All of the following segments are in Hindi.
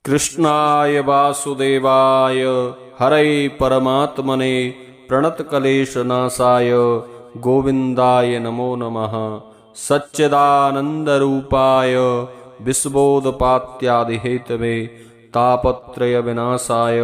कृष्णाय वासुदेवाय हरे परमात्मने प्रणतक्लेशनाशाय गोविंदाय नमो नमः। सच्चिदानन्दरूपाय विश्वोदपात्यादिहेतवे तापत्रय विनाशाय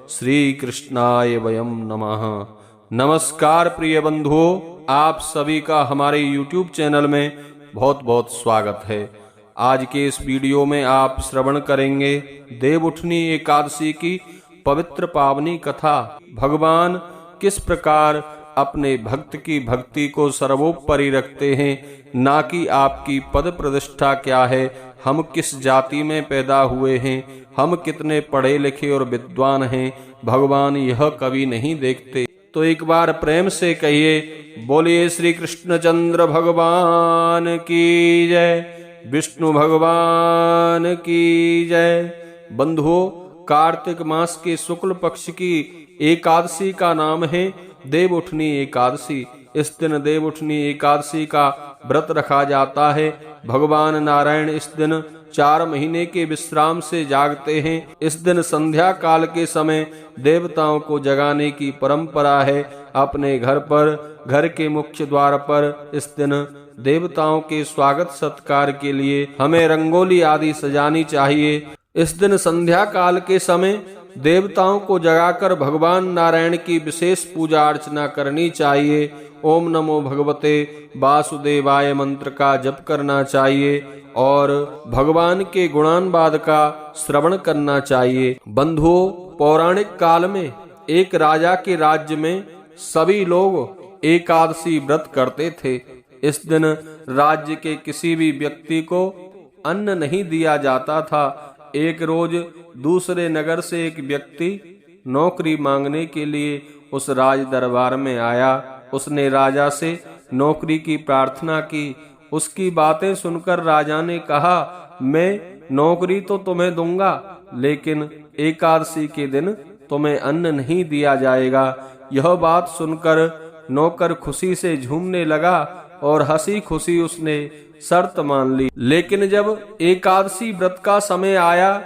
श्रीकृष्णाय वयं नमः। नमस्कार प्रिय बंधुओं, आप सभी का हमारे YouTube चैनल में बहुत बहुत स्वागत है। आज के इस वीडियो में आप श्रवण करेंगे देवउठनी एकादशी की पवित्र पावनी कथा। भगवान किस प्रकार अपने भक्त की भक्ति को सर्वोपरि रखते हैं, ना कि आपकी पद प्रतिष्ठा क्या है, हम किस जाति में पैदा हुए हैं, हम कितने पढ़े लिखे और विद्वान हैं, भगवान यह कभी नहीं देखते। तो एक बार प्रेम से कहिए, बोलिए श्री कृष्णचंद्र भगवान की जय, विष्णु भगवान की जय। बंधुओं, कार्तिक मास के शुक्ल पक्ष की एकादशी का नाम है देवउठनी एकादशी। इस दिन देवउठनी एकादशी का व्रत रखा जाता है। भगवान नारायण इस दिन 4 महीने के विश्राम से जागते हैं। इस दिन संध्या काल के समय देवताओं को जगाने की परंपरा है। अपने घर पर, घर के मुख्य द्वार पर इस दिन देवताओं के स्वागत सत्कार के लिए हमें रंगोली आदि सजानी चाहिए। इस दिन संध्या काल के समय देवताओं को जगाकर भगवान नारायण की विशेष पूजा अर्चना करनी चाहिए। ओम नमो भगवते वासुदेवाय मंत्र का जप करना चाहिए और भगवान के गुणानुवाद का श्रवण करना चाहिए। बंधुओं, पौराणिक काल में एक राजा के राज्य में सभी लोग एकादशी व्रत करते थे। इस दिन राज्य के किसी भी व्यक्ति को अन्न नहीं दिया जाता था। एक रोज दूसरे नगर से एक व्यक्ति नौकरी मांगने के लिए उस राज दरबार में आया। उसने राजा से नौकरी की प्रार्थना की। उसकी बातें सुनकर राजा ने कहा, मैं नौकरी तो तुम्हें दूंगा, लेकिन एकादशी के दिन तुम्हें अन्न नहीं दिया जाएगा। यह बात सुनकर नौकर खुशी से झूमने लगा और हंसी खुशी उसने शर्त मान ली। लेकिन जब एकादशी व्रत का समय आया,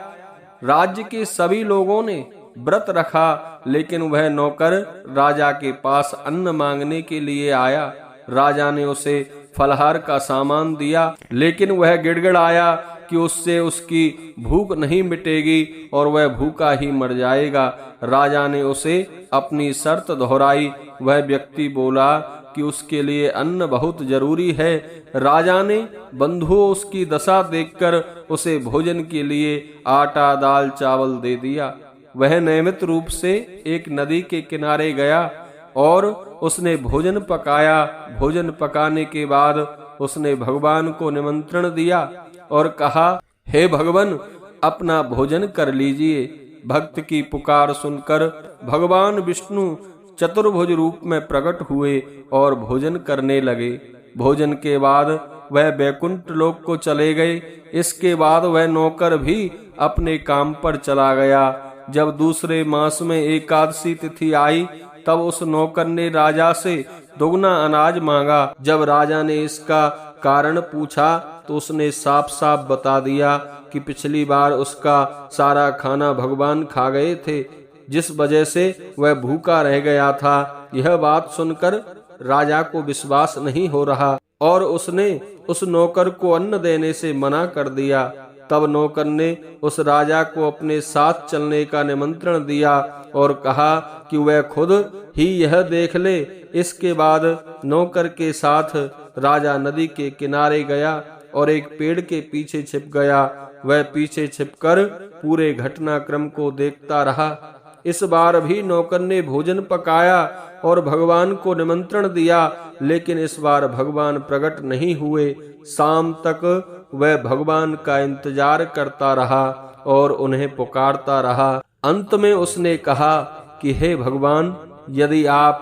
राज्य के सभी लोगों ने व्रत रखा, लेकिन वह नौकर राजा के पास अन्न मांगने के लिए आया। राजा ने उसे फलहार का सामान दिया, लेकिन वह गिड़गिड़ाया कि उससे उसकी भूख नहीं मिटेगी और वह भूखा ही मर जाएगा। राजा ने उसे अपनी शर्त दोहराई। वह व्यक्ति बोला कि उसके लिए अन्न बहुत जरूरी है। राजा ने बंधुओं उसकी दशा देखकर उसे भोजन के लिए आटा, दाल, चावल दे दिया। वह नियमित रूप से एक नदी के किनारे गया और उसने भोजन पकाया। भोजन पकाने के बाद उसने भगवान को निमंत्रण दिया और कहा, हे भगवान, अपना भोजन कर लीजिए। भक्त की पुकार सुनकर भगवान विष्णु चतुर्भुज रूप में प्रकट हुए और भोजन करने लगे। भोजन के बाद वह बैकुंठ लोक को चले गए। इसके बाद वह नौकर भी अपने काम पर चला गया। जब दूसरे मास में एकादशी तिथि आई, तब उस नौकर ने राजा से दोगुना अनाज मांगा। जब राजा ने इसका कारण पूछा तो उसने साफ साफ बता दिया कि पिछली बार उसका सारा खाना भगवान खा गए थे, जिस वजह से वह भूखा रह गया था। यह बात सुनकर राजा को विश्वास नहीं हो रहा और उसने उस नौकर को अन्न देने से मना कर दिया। तब नौकर ने उस राजा को अपने साथ चलने का निमंत्रण दिया और कहा कि वह खुद ही यह देख ले। इसके बाद नौकर के साथ राजा नदी के किनारे गया और एक पेड़ के पीछे छिप गया। वह पीछे छिपकर पूरे घटनाक्रम को देखता रहा। इस बार भी नौकर ने भोजन पकाया और भगवान को निमंत्रण दिया, लेकिन इस बार भगवान प्रकट नहीं हुए। शाम तक वह भगवान का इंतजार करता रहा और उन्हें पुकारता रहा। अंत में उसने कहा कि हे भगवान, यदि आप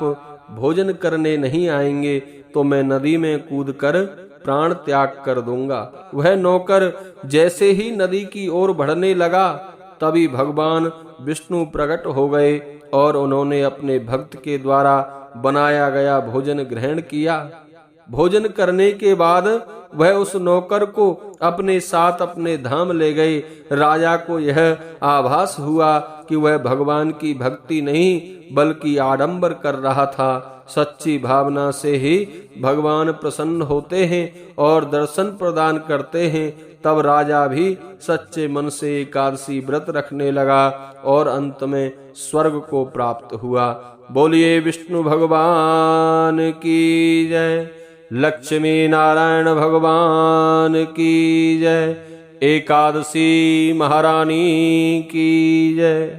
भोजन करने नहीं आएंगे तो मैं नदी में कूदकर प्राण त्याग कर दूंगा। वह नौकर जैसे ही नदी की ओर बढ़ने लगा, तभी भगवान विष्णु प्रकट हो गए और उन्होंने अपने भक्त के द्वारा बनाया गया भोजन ग्रहण किया। भोजन करने के बाद वह उस नौकर को अपने साथ अपने धाम ले गए। राजा को यह आभास हुआ कि वह भगवान की भक्ति नहीं बल्कि आडंबर कर रहा था। सच्ची भावना से ही भगवान प्रसन्न होते हैं और दर्शन प्रदान करते हैं। तब राजा भी सच्चे मन से एकादशी व्रत रखने लगा और अंत में स्वर्ग को प्राप्त हुआ। बोलिए विष्णु भगवान की जय, लक्ष्मी नारायण भगवान की जय, एकादशी महारानी की जय।